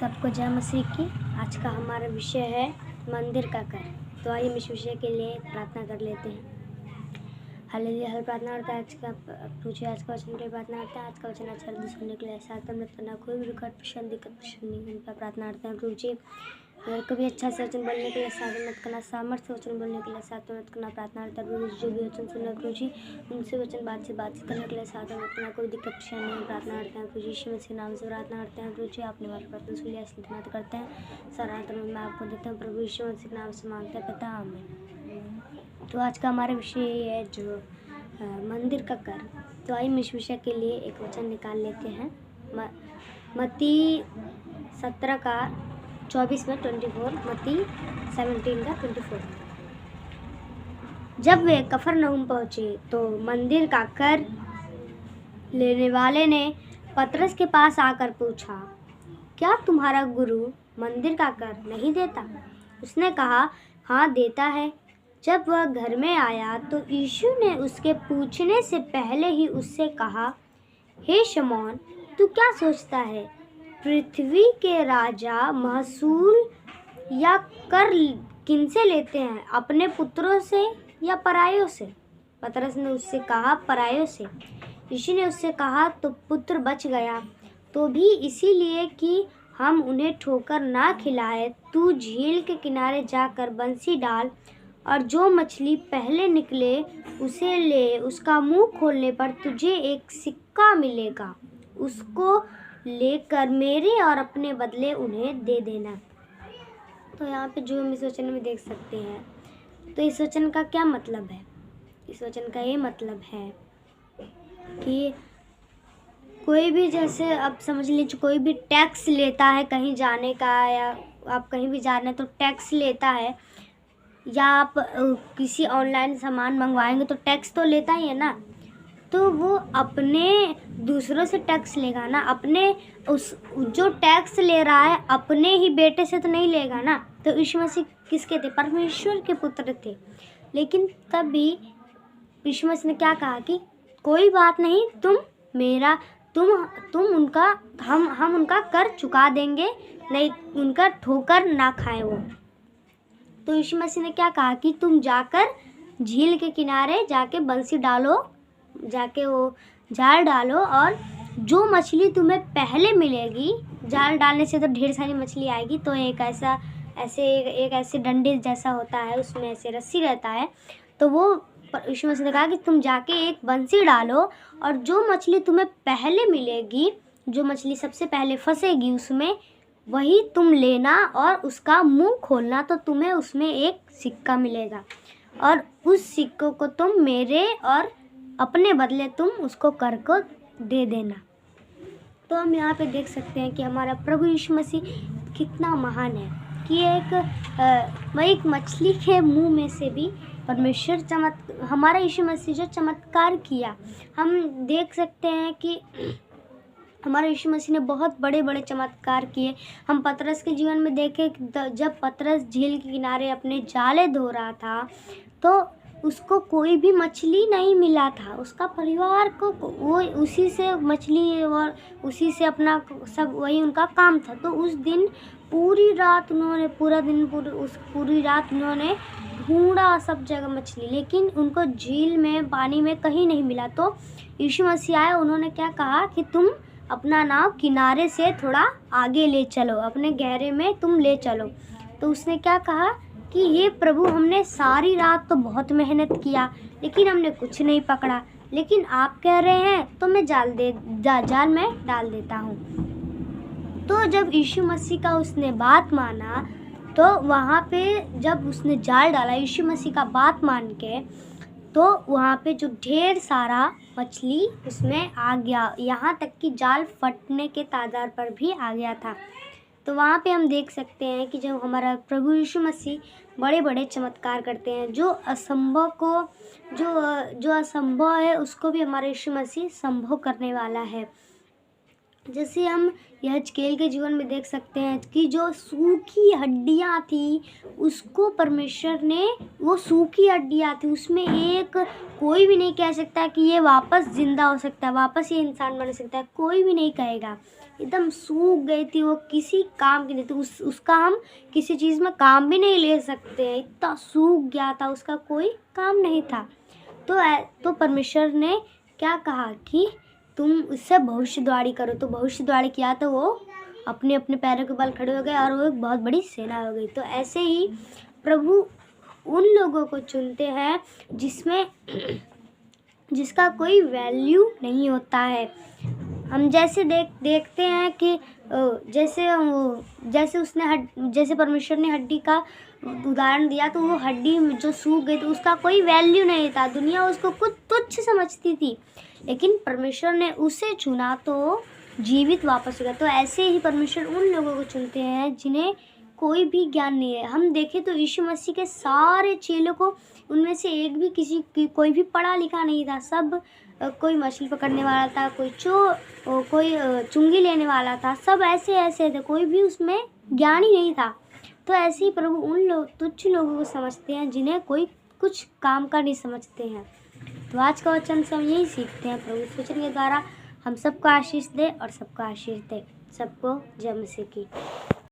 सबको जय मसीह की। आज का हमारा विषय है मंदिर का कर। तो आइए हम इस विषय के लिए प्रार्थना कर लेते हैं। हालेलुया। हर प्रार्थना करता है आज का वचन के लिए प्रार्थना करते हैं। आज का वचन अच्छा सुनने के लिए साथ हम करना कोई भी रुकावट पसंद दिक्कत पसंद नहीं उनका प्रार्थना करते हैं। प्रभु जी कभी अच्छा से वचन बोलने के लिए साथ मत करना, सामर्थ्य वचन बोलने के लिए साथ मत करना प्रार्थना करता है। प्रभु जो भी वचन सुनना प्रभु जी उनसे वचन बात करने के लिए साथ मत करना, कोई दिक्कत परेशानी नहीं प्रार्थना करते हैं। प्रभु यीशु मसीह नाम से प्रार्थना करते हैं। प्रभु जी आपने हमारी प्रार्थना सुन लिया, इसलिए धन्यवाद करते हैं। सारा मैं आपको देता हूँ, प्रभु यीशु मसीह नाम से मांगते हैं पिता, आमीन। तो आज का हमारा विषय ये है जो मंदिर का कर। तो आइए इस विषय के लिए एक वचन निकाल लेते हैं। मत्ती 17 का 24 में 24, मत्ती 17 का 24। जब वे कफरनहूम पहुँचे तो मंदिर का कर लेने वाले ने पतरस के पास आकर पूछा, क्या तुम्हारा गुरु मंदिर का कर नहीं देता? उसने कहा, हाँ देता है। जब वह घर में आया तो यीशु ने उसके पूछने से पहले ही उससे कहा, हे शमौन, तू क्या सोचता है? पृथ्वी के राजा महसूल या कर किनसे लेते हैं, अपने पुत्रों से या परायों से? पतरस ने उससे कहा, परायों से। यीशु ने उससे कहा, तो पुत्र बच गया, तो भी इसीलिए कि हम उन्हें ठोकर ना खिलाए, तू झील के किनारे जाकर बंसी डाल और जो मछली पहले निकले उसे ले। उसका मुंह खोलने पर तुझे एक सिक्का मिलेगा, उसको लेकर मेरे और अपने बदले उन्हें दे देना। तो यहाँ पे जो हम इस वचन में देख सकते हैं, तो इस वचन का क्या मतलब है? इस वचन का ये मतलब है कि कोई भी, जैसे अब समझ लीजिए कोई भी टैक्स लेता है कहीं जाने का, या आप कहीं भी जा रहे हैं तो टैक्स लेता है, या आप किसी ऑनलाइन सामान मंगवाएंगे तो टैक्स तो लेता ही है ना। तो वो अपने दूसरों से टैक्स लेगा ना, अपने उस जो टैक्स ले रहा है अपने ही बेटे से तो नहीं लेगा ना। तो यीशु मसीह किसके थे? परमेश्वर के पुत्र थे। लेकिन तब भी यीशु मसीह ने क्या कहा कि कोई बात नहीं, तुम उनका हम उनका कर चुका देंगे, नहीं उनका ठोकर ना खाएं वो। तो यीशु मसीह ने क्या कहा कि तुम जाकर झील के किनारे जाके बंसी डालो, जाके वो जाल डालो, और जो मछली तुम्हें पहले मिलेगी, जाल डालने से तो ढेर सारी मछली आएगी, तो एक ऐसे डंडे जैसा होता है, उसमें ऐसे रस्सी रहता है, तो वो यीशु मसीह ने कहा कि तुम जाके एक बंसी डालो और जो मछली तुम्हें पहले मिलेगी, जो मछली सबसे पहले फंसेगी उसमें, वही तुम लेना और उसका मुंह खोलना, तो तुम्हें उसमें एक सिक्का मिलेगा और उस सिक्कों को तुम मेरे और अपने बदले तुम उसको कर को दे देना। तो हम यहाँ पे देख सकते हैं कि हमारा प्रभु यीशु मसीह कितना महान है कि एक मछली के मुंह में से भी परमेश्वर हमारा यीशु मसीह जो चमत्कार किया, हम देख सकते हैं कि हमारे यीशु मसीह ने बहुत बड़े बड़े चमत्कार किए। हम पतरस के जीवन में देखे, जब पतरस झील के किनारे अपने जाले धो रहा था तो उसको कोई भी मछली नहीं मिला था। उसका परिवार को वो उसी से मछली और उसी से अपना सब, वही उनका काम था। तो उस दिन पूरी रात उन्होंने ढूंढा सब जगह मछली, लेकिन उनको झील में पानी में कहीं नहीं मिला। तो यीशु मसीह आए, उन्होंने क्या कहा कि तुम अपना नाव किनारे से थोड़ा आगे ले चलो, अपने गहरे में तुम ले चलो। तो उसने क्या कहा कि ये प्रभु, हमने सारी रात तो बहुत मेहनत किया लेकिन हमने कुछ नहीं पकड़ा, लेकिन आप कह रहे हैं तो मैं जाल में डाल देता हूँ। तो जब यीशु मसीह का उसने बात माना, तो वहाँ पे जब उसने जाल डाला यीशु मसीह का बात मान के, तो वहाँ पे जो ढेर सारा मछली उसमें आ गया, यहाँ तक कि जाल फटने के तादार पर भी आ गया था। तो वहाँ पे हम देख सकते हैं कि जब हमारा प्रभु यीशु मसीह बड़े बड़े चमत्कार करते हैं, जो असंभव है उसको भी हमारा यीशु मसीह संभव करने वाला है। जैसे हम यहेजकेल के जीवन में देख सकते हैं कि जो सूखी हड्डियाँ थी उसको परमेश्वर ने, वो सूखी हड्डियाँ थी उसमें एक कोई भी नहीं कह सकता कि ये वापस ज़िंदा हो सकता है, वापस ये इंसान बन सकता है, कोई भी नहीं कहेगा। एकदम सूख गई थी, वो किसी काम की नहीं थी। उसका हम किसी चीज़ में काम भी नहीं ले सकते हैं, इतना सूख गया था, उसका कोई काम नहीं था। तो परमेश्वर ने क्या कहा कि तुम उससे भविष्यवाणी करो। तो भविष्यवाणी किया तो वो अपने अपने पैरों के बल खड़े हो गए और वो एक बहुत बड़ी सेना हो गई। तो ऐसे ही प्रभु उन लोगों को चुनते हैं जिसका कोई वैल्यू नहीं होता है। हम जैसे देखते हैं कि जैसे परमेश्वर ने हड्डी का उदाहरण दिया, तो वो हड्डी जो सूख गई तो उसका कोई वैल्यू नहीं था, दुनिया उसको कुछ तुच्छ समझती थी, लेकिन परमेश्वर ने उसे चुना तो जीवित वापस हो गया। तो ऐसे ही परमेश्वर उन लोगों को चुनते हैं जिन्हें कोई भी ज्ञान नहीं है। हम देखें तो यीशु मसीह के सारे चेलों को, उनमें से एक भी कोई भी पढ़ा लिखा नहीं था। सब कोई मछली पकड़ने वाला था, कोई चुंगी लेने वाला था, सब ऐसे थे, कोई भी उसमें ज्ञान ही नहीं था। तो ऐसे ही प्रभु उन तुच्छ लोगों को समझते हैं जिन्हें कोई कुछ काम का नहीं समझते हैं। तो आज का वचन से हम यही सीखते हैं, प्रभु इस वचन के द्वारा हम सबको आशीष दे और सबको आशीष दे। सबको जय मसीह की।